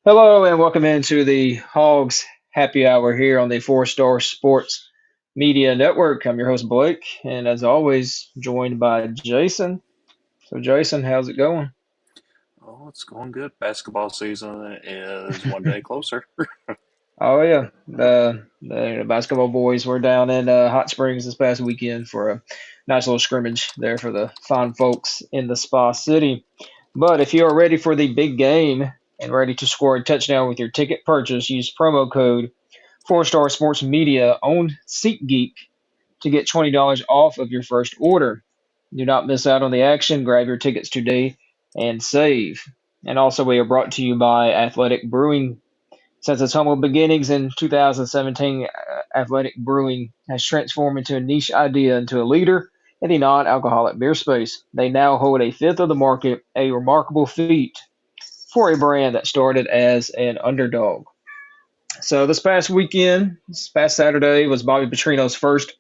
Hello and welcome into the Hogs Happy Hour here on the Four Star Sports Media Network. I'm your host Blake, and as always, joined by Jason. So, Jason, how's it going? Oh, it's going good. Basketball season is one day closer. Oh yeah, the basketball boys were down in Hot Springs this past weekend for a nice little scrimmage there for the fine folks in the Spa City. But if you are ready for the big game and ready to score a touchdown with your ticket purchase, use promo code Four Star Sports Media on SeatGeek to get $20 off of your first order. Do not miss out on the action. Grab your tickets today and save. And also, we are brought to you by Athletic Brewing. Since its humble beginnings in 2017, Athletic Brewing has transformed into a niche idea into a leader in the non alcoholic beer space. They now hold a fifth of the market, a remarkable feat for a brand that started as an underdog. So this past weekend, this past Saturday was Bobby Petrino's first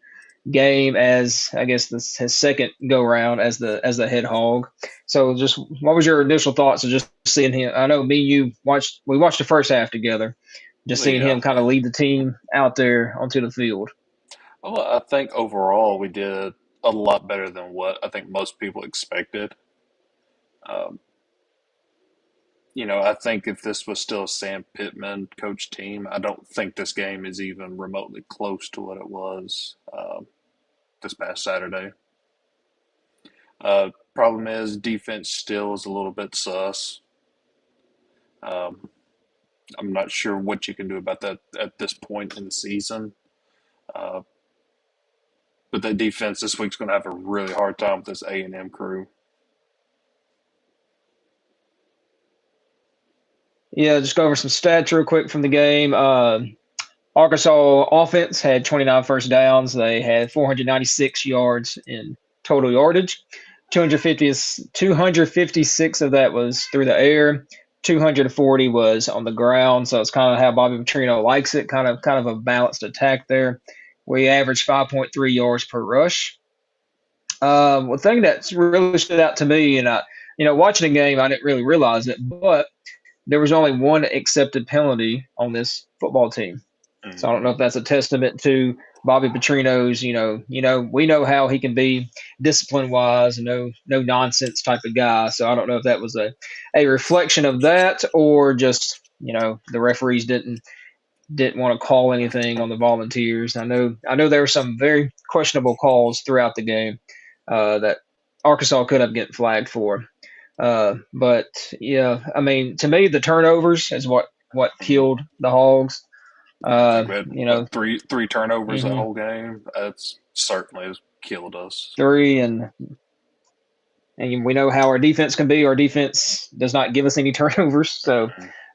game as I guess this his second go round as the head hog. So just what was your initial thoughts of just seeing him? I know me and you watched the first half together, just seeing Yeah. him kind of lead the team out there onto the field. Well, I think overall we did a lot better than what I think most people expected. Um, I think if this was still a Sam Pittman coach team, I don't think this game is even remotely close to what it was this past Saturday. Problem is, defense still is a little bit sus. Um, I'm not sure what you can do about that at this point in the season. Uh, But that defense this week's going to have a really hard time with this A&M crew. Yeah, just go over some stats real quick from the game. Arkansas offense had 29 first downs. They had 496 yards in total yardage. 250 256 of that was through the air. 240 was on the ground. So it's kind of how Bobby Petrino likes it. Kind of a balanced attack there. We averaged 5.3 yards per rush. One thing that's really stood out to me, and watching the game, I didn't really realize it, but there was only one accepted penalty on this football team. So I don't know Hmm. if that's a testament to Bobby Petrino's, we know how he can be discipline wise, no nonsense type of guy. So I don't know if that was a reflection of that or just, the referees didn't want to call anything on the volunteers. I know there were some very questionable calls throughout the game that Arkansas could have gotten flagged for. But yeah, I mean, to me, the turnovers is what Hmm. killed the Hogs. I think we had You what know, three turnovers that mhm, whole game. That's certainly has killed us. three, and we know how our defense can be. Our defense does not give us any turnovers. So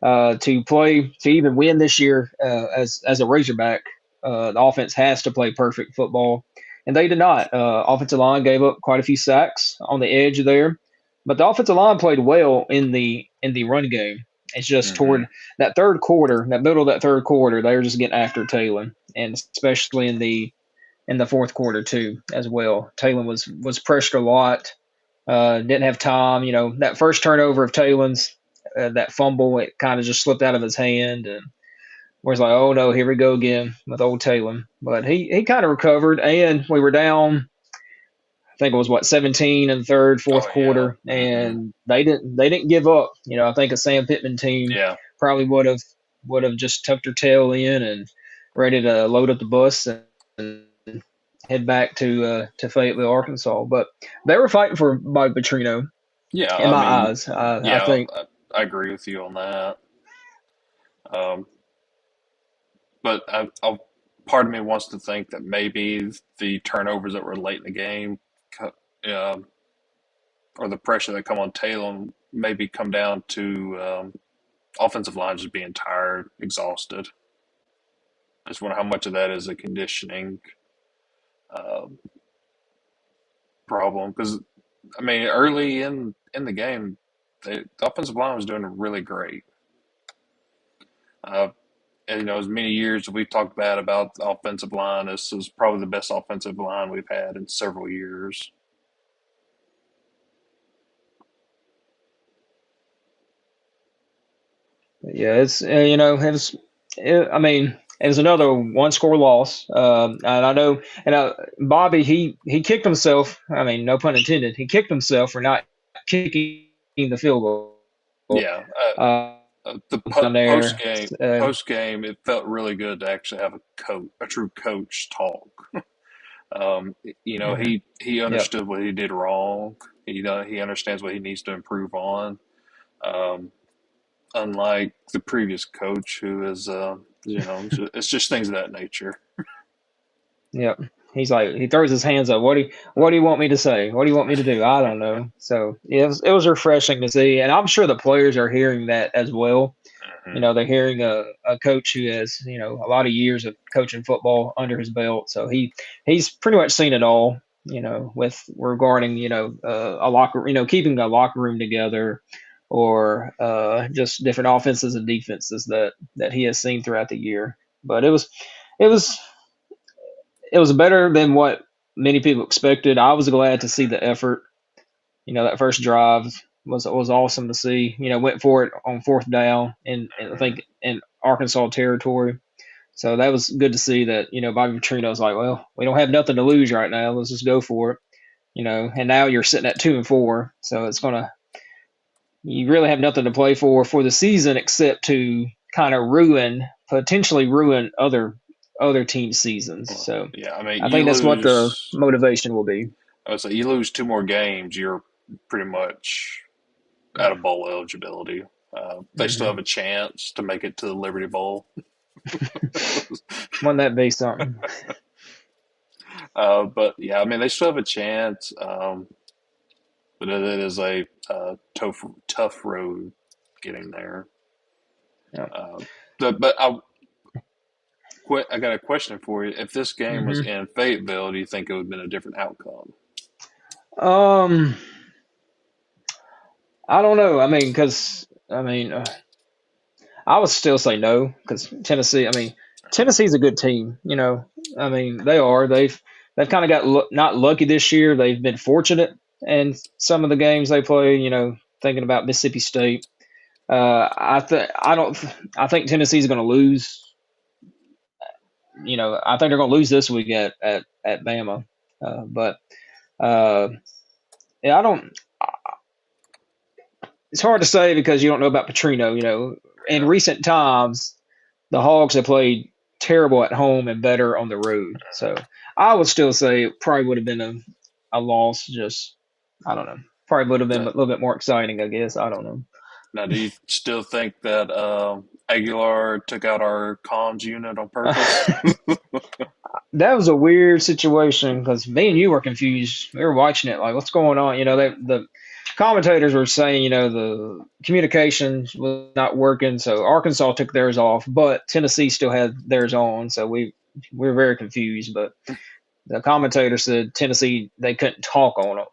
Hmm. to even win this year as a Razorback, the offense has to play perfect football, and they did not. Offensive line gave up quite a few sacks on the edge there, but the offensive line played well in the run game. It's just Hmm. toward that third quarter, that middle of that third quarter, they were just getting after Taylor, and especially in the fourth quarter too as well. Taylor was pressured a lot. Didn't have time. That first turnover of Taylor's, that fumble, it kind of just slipped out of his hand, and was like, oh no, here we go again with old Taylor. But he kind of recovered, and we were down. I think it was what 17 in the third, fourth Oh yeah. quarter, Hmm. and they didn't give up. I think a Sam Pittman team Yeah. probably would have just tucked their tail in and ready to load up the bus and head back to Fayetteville, Arkansas. But they were fighting for Bobby Petrino Yeah. in I my mean, eyes. I yeah. think I agree with you on that. Um, but part of me wants to think that maybe the turnovers that were late in the game, um, or the pressure that come on Taylor, maybe come down to offensive line just being tired, exhausted. I just wonder how much of that is a conditioning uh, problem. Because I mean, early in the game, the offensive line was doing really great. Uh, and as many years we've talked bad about the offensive line, this is probably the best offensive line we've had in several years. Yeah, it's I mean, it was another one score loss. And I know, and Bobby he kicked himself. I mean, no pun intended. He kicked himself for not kicking the field goal Yeah, the down there. post game, it felt really good to actually have a true coach talk. Um, Mhm. he Yep. understood what he did wrong. He understands what he needs to improve on. Um, Unlike the previous coach, who is it's just things of that nature. Yep. He's like he throws his hands up. What do you want me to say? What do you want me to do? I don't know. So yeah, it was refreshing to see, and I'm sure the players are hearing that as well. Hmm. They're hearing a coach who has a lot of years of coaching football under his belt, so he's pretty much seen it all. With regarding a locker, keeping a locker room together, or just different offenses and defenses that he has seen throughout the year. But it was it was better than what many people expected. I was glad to see the effort. That first drive was awesome to see. Went for it on fourth down and I Hmm. think in Arkansas territory. So that was good to see that, Bobby Petrino was like, well, we don't have nothing to lose right now. Let's just go for it. And now you're sitting at 2-4. So you really have nothing to play for the season except to kind of potentially ruin other team seasons. Well, So yeah, I mean, I think that's what the motivation will be. I would say you lose two more games, you're pretty much out of bowl eligibility. They still Hmm. have a chance to make it to the Liberty Bowl. Wouldn't that be something? But yeah, I mean, they still have a chance. But it is a tough road getting there. Yeah. Uh, I got a question for you. If this game was Hmm. in Fayetteville, do you think it would have been a different outcome? Um, I don't know. I mean, because I would still say no because Tennessee. I mean, Tennessee's a good team. I mean, they are. They've kind of got not lucky this year. They've been fortunate in some of the games they play. Thinking about Mississippi State. I don't. I think Tennessee's going to lose. I think they're going to lose this week at Bama. But uh, yeah, I don't. It's hard to say because you don't know about Petrino. In Yeah. recent times, the Hogs have played terrible at home and better on the road. So I would still say it probably would have been a loss. Just I don't know. Probably would have been a Now, little bit more exciting. I guess I don't know. now, do you still think that Aguilar took out our comms unit on purpose? That was a weird situation because me and you were confused. We were watching it like, what's going on? The commentators were saying, the communication was not working, so Arkansas took theirs off, but Tennessee still had theirs on. So we were very confused. But the commentator said Tennessee they couldn't talk on them,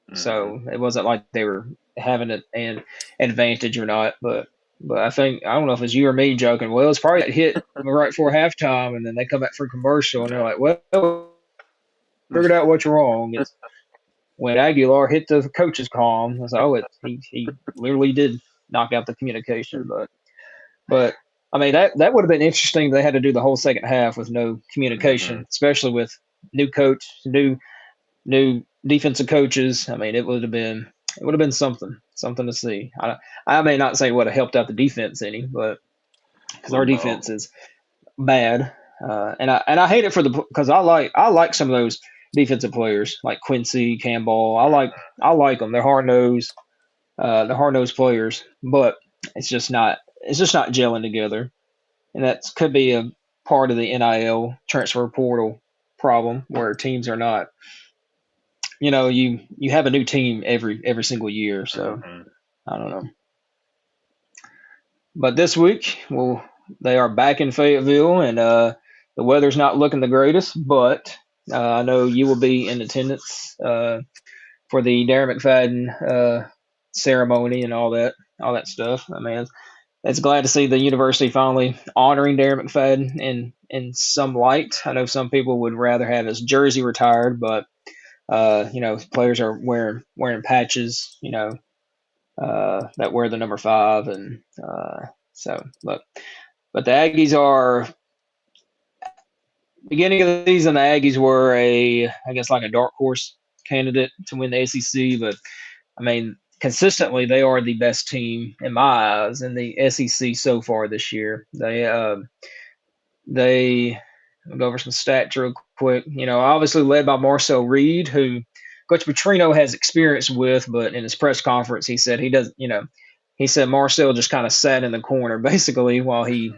Hmm. so it wasn't like they were having an advantage or not. But I don't know if it's you or me joking. Well, it's probably hit right before halftime, and then they come back for commercial, and they're Yeah. like, "Well, figured out what's wrong." It's when Aguilar hit the coach's column. I was like, "Oh, he literally did knock out the communication." But I mean that would have been interesting. They had to do the whole second half with no Hmm. communication, especially with new coach, new defensive coaches. I mean, it would have been something to see. I may not say it would have helped out the defense any, but because Well, our defense no. is bad, and I hate it because I like some of those defensive players like Quincy Campbell. I like them. They're hard nosed players, but it's just not gelling together, and that could be a part of the NIL transfer portal problem where teams are not you have a new team every single year, so Hmm. I don't know. But this week, well, they are back in Fayetteville, and the weather's not looking the greatest, but I know you will be in attendance for the Darren McFadden ceremony and all that stuff. I mean, it's glad to see the university finally honoring Darren McFadden in some light. I know some people would rather have his jersey retired, but players are wearing patches, that wear the number 5, and So, but the Aggies are beginning of the season. The Aggies were I guess, like a dark horse candidate to win the SEC. But I mean, consistently they are the best team in my eyes in the SEC so far this year. They I'll go over some stats real quick. Obviously led by Marcel Reed, who Coach Petrino has experience with, but in his press conference he said he does. He said Marcel just kind of sat in the corner basically while he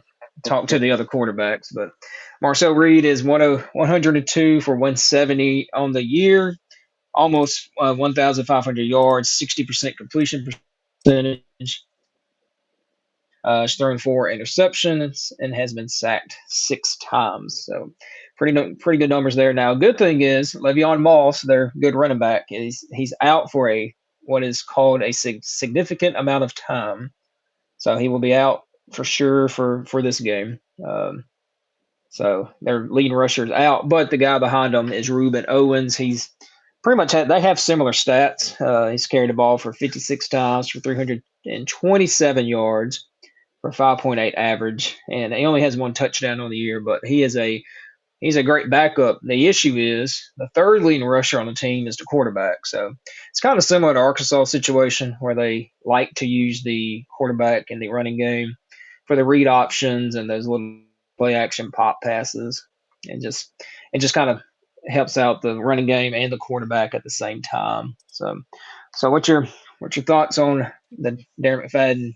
talked to the other quarterbacks. But Marcel Reed is 102 for 170 on the year, almost 1,500 yards, 60% completion percentage. She's thrown 4 interceptions and has been sacked 6 times. So pretty good numbers there. Now, good thing is Le'Veon Moss, their good running back, he's out for a what is called a significant amount of time. So he will be out for sure for this game. So their leading rusher's out, but the guy behind him is Reuben Owens. He's pretty much they have similar stats. He's carried the ball for 56 times for 327 yards for 5.8 average, and he only has one touchdown on the year. But he's a great backup. The issue is the third leading rusher on the team is the quarterback. So it's kind of similar to Arkansas situation where they like to use the quarterback in the running game for the read options and those little play action pop passes, and it just kind of helps out the running game and the quarterback at the same time. So what's your thoughts on the Darren McFadden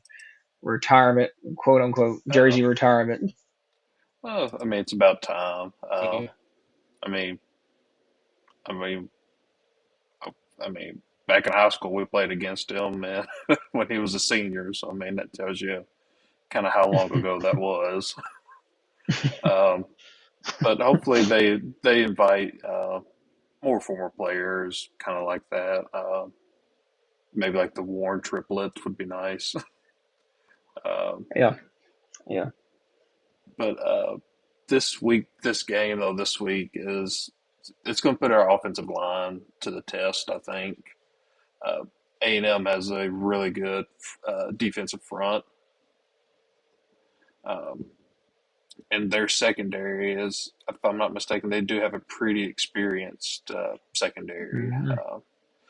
retirement, quote unquote, Oh, jersey retirement? well, I mean, it's about time. Yeah. I mean, I mean, I mean, back in high school, we played against him, man, when he was a senior. So, I mean, that tells you kind of how long ago that was. Um, but hopefully, they invite more former players, kind of like that. Maybe like the Warren triplets would be nice. Um, Yeah, yeah. but this game though, this week is it's going to put our offensive line to the test. I think uh, A&M has a really good defensive front, um, and their secondary is, if I'm not mistaken, they do have a pretty experienced secondary. Hmm.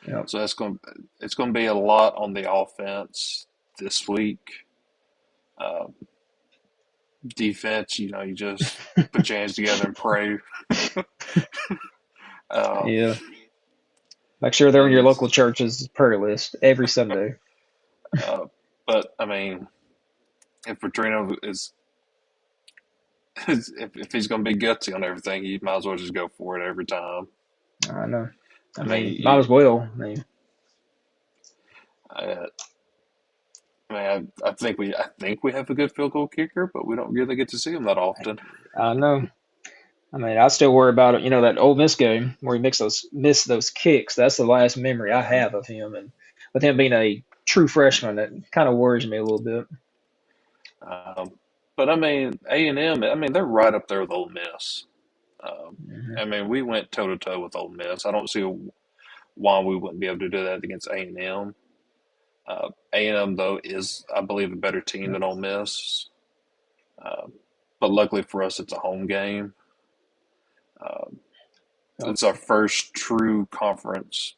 Yeah, So it's going to be a lot on the offense this week. Uh, Defense, you just put your hands together and pray. Uh, yeah. Make sure they're in your and local church's prayer list every Sunday. uh, but I mean, if Petrino if he's going to be gutsy on everything, you might as well just go for it every time. I know. I I mean, mean, might as well. I mean, I, I think we have a good field goal kicker, but we don't really get to see him that often. I know. I mean, I still worry about it. That Ole Miss game where he missed those kicks. That's the last memory I have of him, and with him being a true freshman, that kind of worries me a little bit. Um, but I mean, A&M, I mean, they're right up there with Ole Miss. Um, Hmm. I mean, we went toe to toe with Ole Miss. I don't see why we wouldn't be able to do that against A&M. A&M though is, I believe, a better team than Ole Miss. Um, but luckily for us, it's a home game. Um, So, it's our first true conference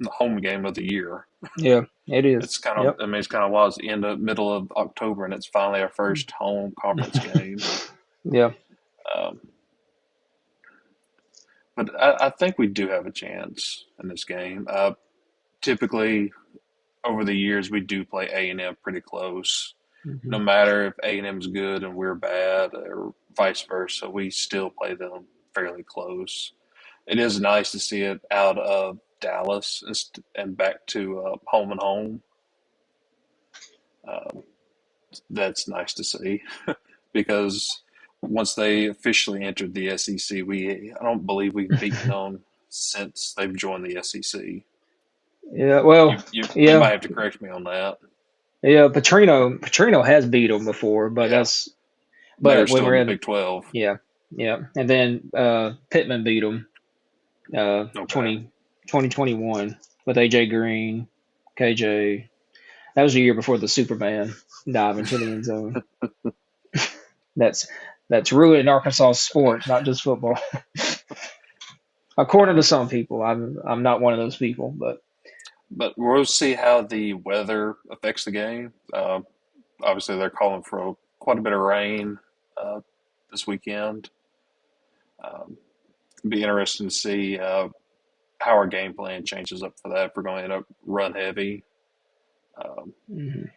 home game of the year. yeah, it is. It's kind of, Yep. I mean, it's kind of was the middle of October, and it's finally our first home conference game. Yeah. Um, but I think we do have a chance in this game. Typically, over the years, we do play A&M pretty close. No Hmm. matter if A&M's good and we're bad, or vice versa, we still play them fairly close. It is nice to see it out of Dallas and back to home and home. Um, that's nice to see because once they officially entered the SEC, I don't believe we've beaten them since they've joined the SEC. Yeah. Well, You might yeah, have to correct me on that. yeah. Petrino has beat them before, but Yeah, that's they were but when still we're in the in, Big 12. yeah, yeah, and then Pittman beat them 20, Okay. 2021 with AJ Green, KJ. That was the year before the Superman dive into the end zone. That's that's ruined Arkansas sports, not just football. According to Um, some people, I'm not one of those people, but but we'll see how the weather affects the game. Obviously, they're calling for quite a bit of rain uh, this weekend. Um, It'd be interesting to see how our game plan changes up for that. If we're going to end up run heavy, um, mhm.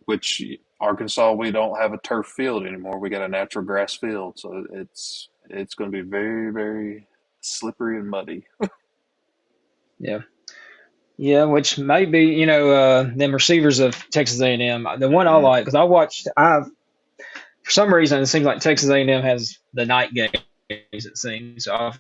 which Arkansas, we don't have a turf field anymore. We got a natural grass field, so it's going to be very, very slippery and muddy. Yeah, yeah, which may be, them receivers of Texas A&M. The one I Hmm. like because I for some reason it seems like Texas A&M has the night games. It seems so.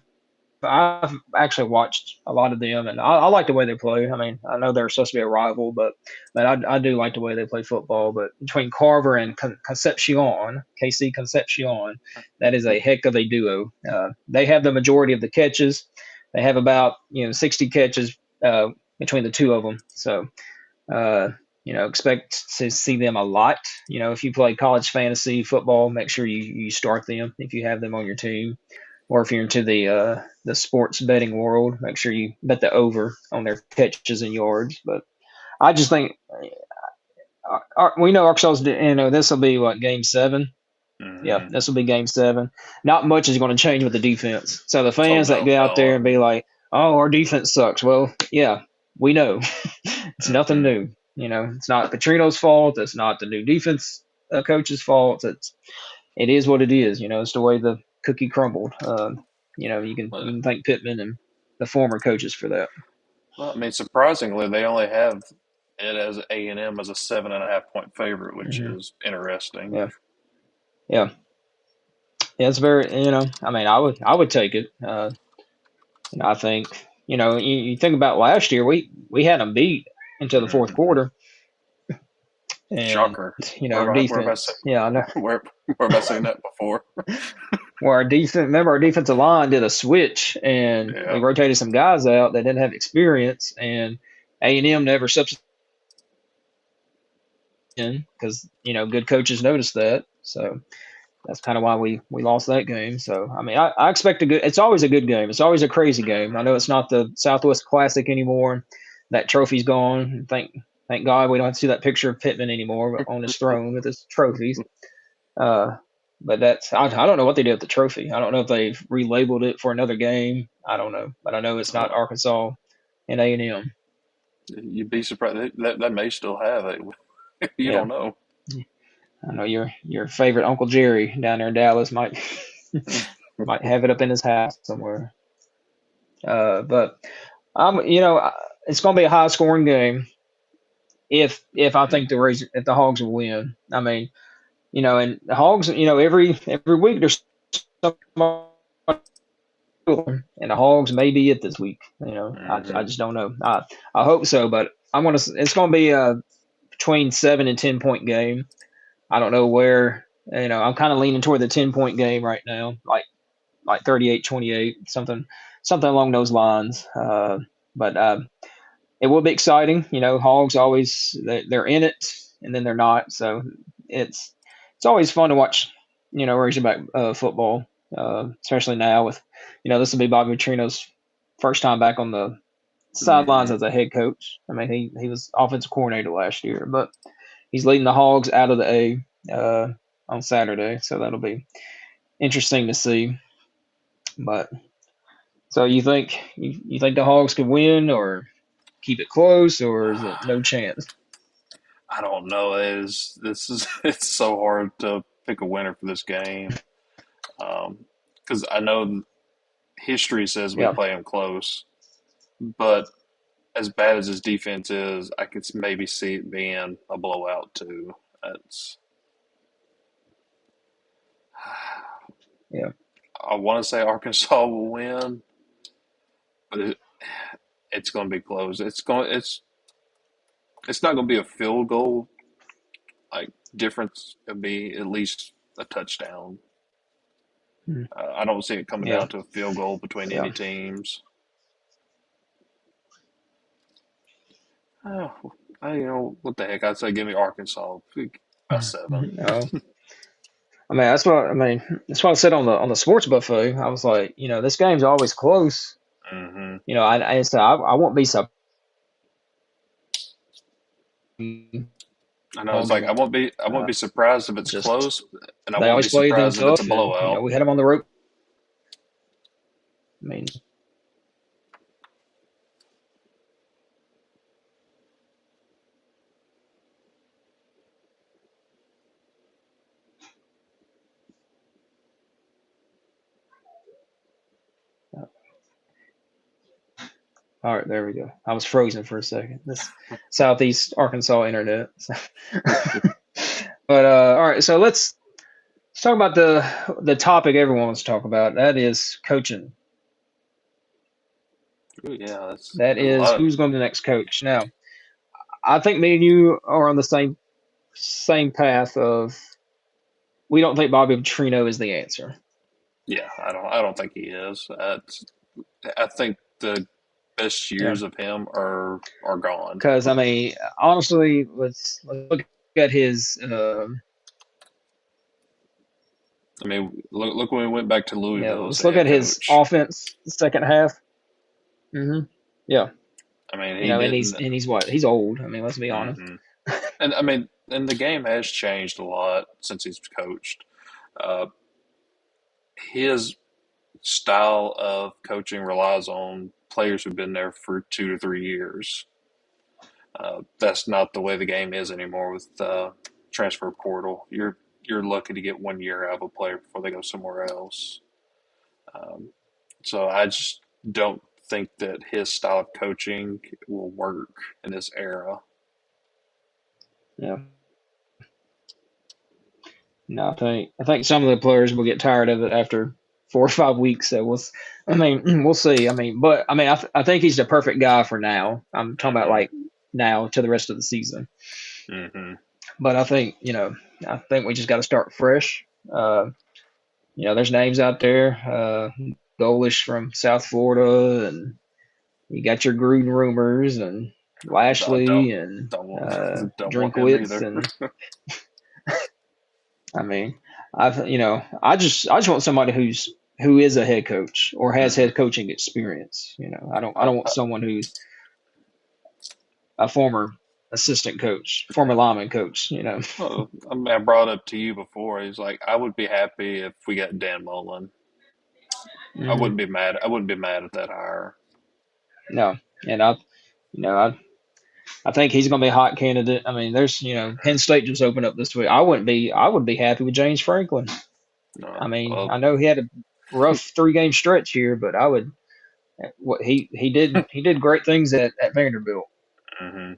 I've actually watched a lot of them, and I like the way they play. I mean, I know they're supposed to be a rival, but I do like the way they play football. But between Carver and Concepcion, KC Concepcion, that is a heck of a duo. They have the majority of the catches. They have about 60 catches between the two of them. So uh, expect to see them a lot. If you play college fantasy football, make sure you start them if you have them on your team, or if you're into the sports betting world, make sure you bet the over on their catches and yards. But I just think we know Arkansas. This will be what, game 7. Yeah, Hmm. this will be game 7. Not much is going to change with the defense. So the Oh fans that no, get out there no. and be like, "Oh, our defense sucks," well, yeah, we know. It's nothing Hmm. new. It's not Petrino's fault. It's not the new defense coach's fault. It is what it is. It's the way the cookie crumbled. You can thank Pittman and the former coaches for that. Well, I mean, surprisingly, they only have it as A&M as a 7.5 point favorite, which Hmm. is interesting. Yeah, yeah, yeah. It's very. I mean, I would take it. I think. You think about last year, we had them beat until the fourth Hmm. quarter, and Shocker. our Where have I defense. Yeah, I know. where have I seen that before? Where remember our defensive line did a switch and they Yeah. rotated some guys out that didn't have experience, and A&M never substituted in because good coaches noticed that. So that's kind of why we lost that game. So I mean, I expect a good. It's always a good game. It's always a crazy game. I know it's not the Southwest Classic anymore. That trophy's gone. Thank God we don't have to see that picture of Pittman anymore on his throne with his trophies. Uh, but I don't know what they did with the trophy. I don't know if they've relabeled it for another game. I don't know, but I know it's not Uh, Arkansas and A&M. you'd be surprised. That may still have it. You Yeah, don't know. I know your favorite Uncle Jerry down there in Dallas might might have it up in his house somewhere. But it's going to be a high scoring game if I think if the Hogs will win. I mean, and the Hogs, every week there's somebody, and the Hogs may be it this week. I Hmm. just don't know. I hope so, but it's going to be a between 7 and 10 point game. I don't know where. I'm kind of leaning toward the 10 point game right now, like 38-28, something along those lines. But it will be exciting. Hogs always they're in it and then they're not. So it's it's always fun to watch. Razorback football, especially now with this will be Bobby Petrino's first time back on the sidelines Hmm. as a head coach. I mean, he was offensive coordinator last year, but he's leading the Hogs out of the A on Saturday, so that'll be interesting to see. But so you think the Hogs could win or keep it close, or is it no chance? I don't know. This is it's so hard to pick a winner for this game because I know history says we Yeah, play them close, but as bad as his defense is, I could maybe see it being a blowout too. It's yeah, I want to say Arkansas will win, but it's going to be close. It's not going to be a field goal like difference. It'll be at least a touchdown. mm, I don't see it coming yeah, down to a field goal between yeah. any teams. Oh, what the heck? I'd say give me Arkansas by 7. No, I mean that's what I said on the sports buffet. I was like, this game's always close. Hmm. I said I won't be surprised I know it's on like one. I won't be surprised if it's Just close, and I they won't be always play them surprised if it's a tough, and blowout. we had them on the rope. I mean, all right, there we go. I was frozen for a second. This Southeast Arkansas internet. But all right, so let's talk about the topic everyone wants to talk about. That is coaching. Ooh, yeah, that's That a is lot. who's going to be the next coach. Now, I think me and you are on the same path of we don't think Bobby Petrino is the answer. Yeah, I don't think he is. I think the best Yeah, years of him are gone. because I mean, honestly, let's look at his. I mean, look when we went back to Yeah, Louisville as let's the look head at his coach. offense second half. Yeah, I mean, he didn't. and he's what? He's old. I mean, let's be honest. Hmm. And I mean, and the game has changed a lot since he's coached. Uh, his style of coaching relies on players who've been there for 2 to 3 years. That's not the way the game is anymore with transfer portal. You're lucky to get 1 year out of a player before they go somewhere else. Um, so I just don't think that his style of coaching will work in this era. Yeah. No, I think some of the players will get tired of it after 4 or 5 weeks. So I mean, we'll see. I mean, but I mean, I think he's the perfect guy for now. I'm talking about Hmm. like now to the rest of the season. Hmm. But I think we just got to start fresh. Uh, there's names out there. Golish from South Florida, and you got your Gruden rumors, and Lashley, and Don't want don't want him Drinkwitz, either. and I mean, I just want somebody who is a head coach or has Hmm. head coaching experience. I I, don't want I, someone who's a former assistant coach, former lineman coach. well, I mean, I brought up to you before. He's like, I would be happy if we got Dan Mullen. I Hmm. wouldn't be mad. I wouldn't be mad at that hire. No, and you know, I think he's going to be a hot candidate. I mean, there's Penn State just opened up this week. I would be happy with James Franklin. No, I mean, well, I know he had a rough 3 game stretch here, but I would what he did great things at Vanderbilt. hmm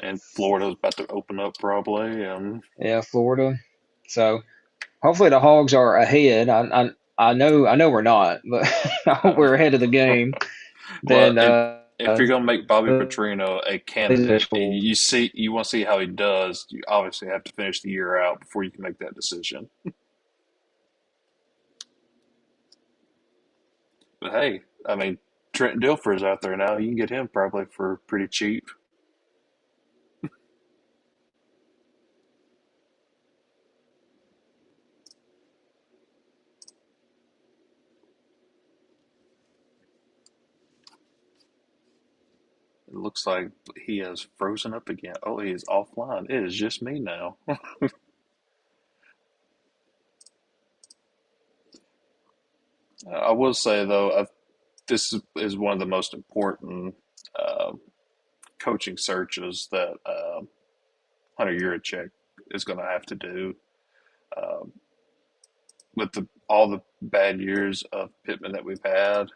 and Florida's about to open up probably, and Yeah, Florida. So hopefully the Hogs are ahead. I know we're not, but I hope uh, we're ahead of the game. well, Then if you're gonna make Bobby uh, Petrino a candidate, and you want to see how he does, you obviously have to finish the year out before you can make that decision. But hey, I mean, Trent Dilfer's out there now. You can get him probably for pretty cheap. It looks like he has frozen up again. Oh, he is offline. It is just me now. I will say though, this is one of the most important uh, coaching searches that Hunter Yurachek is going to have to do um, with all the bad years of Pittman that we've had.